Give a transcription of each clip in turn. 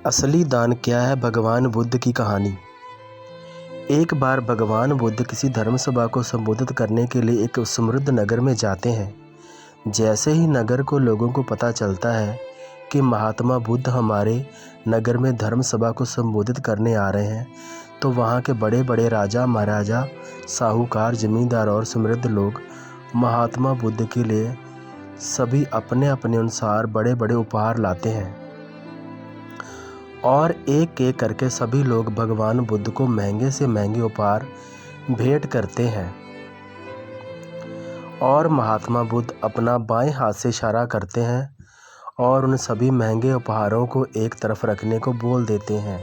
असली दान क्या है? भगवान बुद्ध की कहानी। एक बार भगवान बुद्ध किसी धर्म सभा को संबोधित करने के लिए एक समृद्ध नगर में जाते हैं। जैसे ही नगर को लोगों को पता चलता है कि महात्मा बुद्ध हमारे नगर में धर्म सभा को संबोधित करने आ रहे हैं, तो वहाँ के बड़े बड़े राजा महाराजा, साहूकार, जमींदार और समृद्ध लोग महात्मा बुद्ध के लिए सभी अपने अपने अनुसार बड़े बड़े उपहार लाते हैं और एक एक करके सभी लोग भगवान बुद्ध को महंगे से महंगे उपहार भेंट करते हैं। और महात्मा बुद्ध अपना बाएं हाथ से इशारा करते हैं और उन सभी महंगे उपहारों को एक तरफ रखने को बोल देते हैं।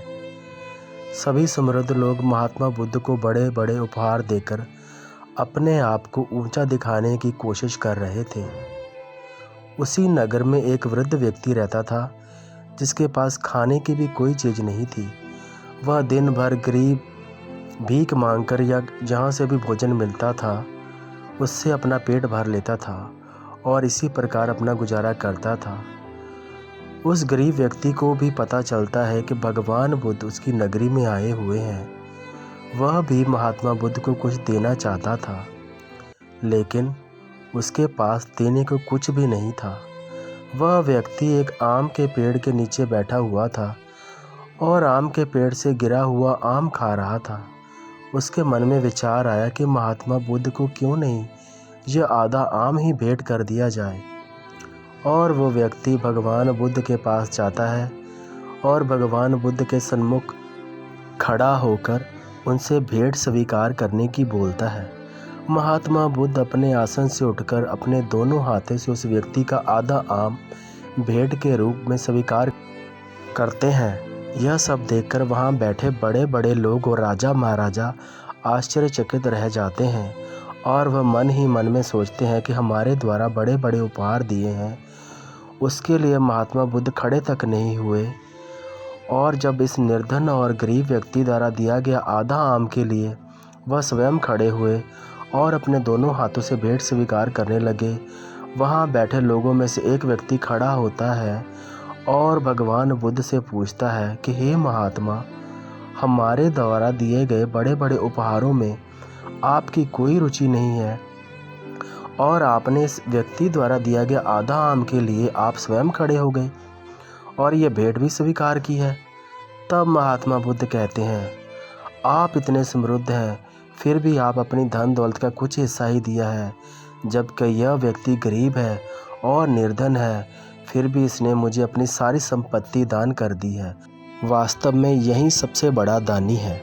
सभी समृद्ध लोग महात्मा बुद्ध को बड़े बड़े उपहार देकर अपने आप को ऊंचा दिखाने की कोशिश कर रहे थे। उसी नगर में एक वृद्ध व्यक्ति रहता था जिसके पास खाने की भी कोई चीज़ नहीं थी। वह दिन भर गरीब भीख मांगकर या जहाँ से भी भोजन मिलता था उससे अपना पेट भर लेता था और इसी प्रकार अपना गुजारा करता था। उस गरीब व्यक्ति को भी पता चलता है कि भगवान बुद्ध उसकी नगरी में आए हुए हैं। वह भी महात्मा बुद्ध को कुछ देना चाहता था, लेकिन उसके पास देने को कुछ भी नहीं था। वह व्यक्ति एक आम के पेड़ के नीचे बैठा हुआ था और आम के पेड़ से गिरा हुआ आम खा रहा था। उसके मन में विचार आया कि महात्मा बुद्ध को क्यों नहीं यह आधा आम ही भेंट कर दिया जाए। और वो व्यक्ति भगवान बुद्ध के पास जाता है और भगवान बुद्ध के सन्मुख खड़ा होकर उनसे भेंट स्वीकार करने की बोलता है। महात्मा बुद्ध अपने आसन से उठकर अपने दोनों हाथों से उस व्यक्ति का आधा आम भेंट के रूप में स्वीकार करते हैं। यह सब देखकर वहां बैठे बड़े बड़े लोग और राजा महाराजा आश्चर्यचकित रह जाते हैं और वह मन ही मन में सोचते हैं कि हमारे द्वारा बड़े बड़े उपहार दिए हैं उसके लिए महात्मा बुद्ध खड़े तक नहीं हुए, और जब इस निर्धन और गरीब व्यक्ति द्वारा दिया गया आधा आम के लिए वह स्वयं खड़े हुए और अपने दोनों हाथों से भेंट स्वीकार करने लगे। वहाँ बैठे लोगों में से एक व्यक्ति खड़ा होता है और भगवान बुद्ध से पूछता है कि हे महात्मा, हमारे द्वारा दिए गए बड़े बड़े उपहारों में आपकी कोई रुचि नहीं है और आपने इस व्यक्ति द्वारा दिया गया आधा आम के लिए आप स्वयं खड़े हो गए और ये भेंट भी स्वीकार की है। तब महात्मा बुद्ध कहते हैं, आप इतने समृद्ध हैं फिर भी आप अपनी धन दौलत का कुछ हिस्सा ही दिया है, जबकि यह व्यक्ति गरीब है और निर्धन है, फिर भी इसने मुझे अपनी सारी संपत्ति दान कर दी है। वास्तव में यही सबसे बड़ा दानी है।